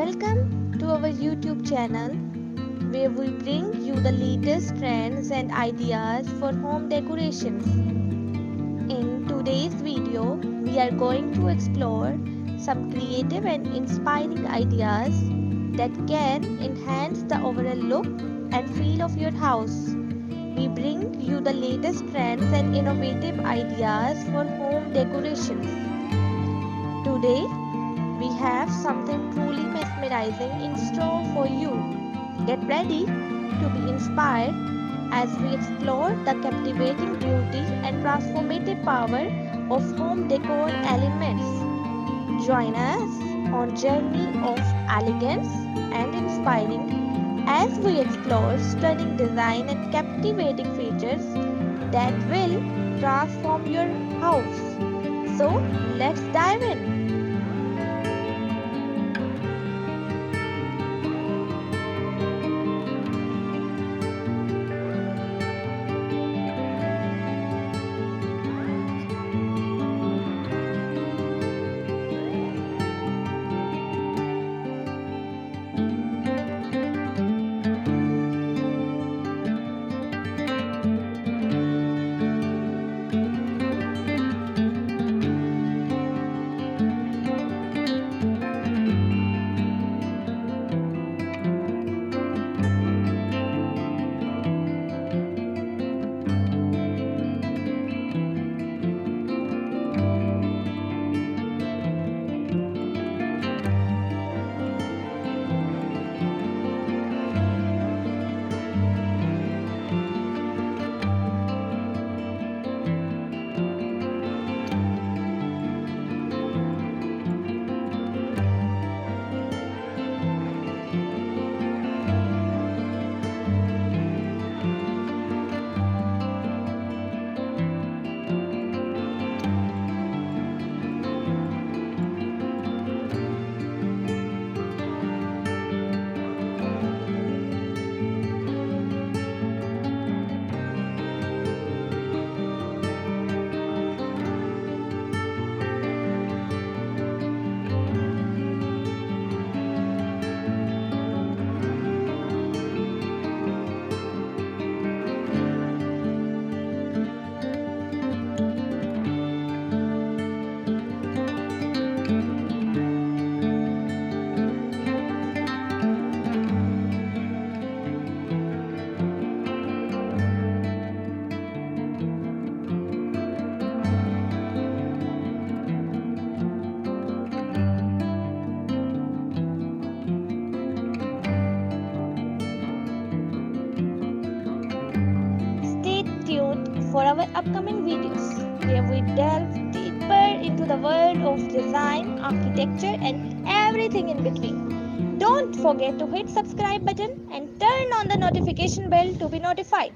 Welcome to our YouTube channel where we bring you the latest trends and ideas for home decorations. In today's video, we are going to explore some creative and inspiring ideas that can enhance the overall look and feel of your house. We bring you the latest trends and innovative ideas for home decorations. Today, we have something truly mesmerizing in store for you. Get ready to be inspired as we explore the captivating beauty and transformative power of home decor elements. Join us on journey of elegance and inspiring as we explore stunning design and captivating features that will transform your house. So, let's dive in. For our upcoming videos, where we delve deeper into the world of design, architecture, and everything in between. Don't forget to hit subscribe button and turn on the notification bell to be notified.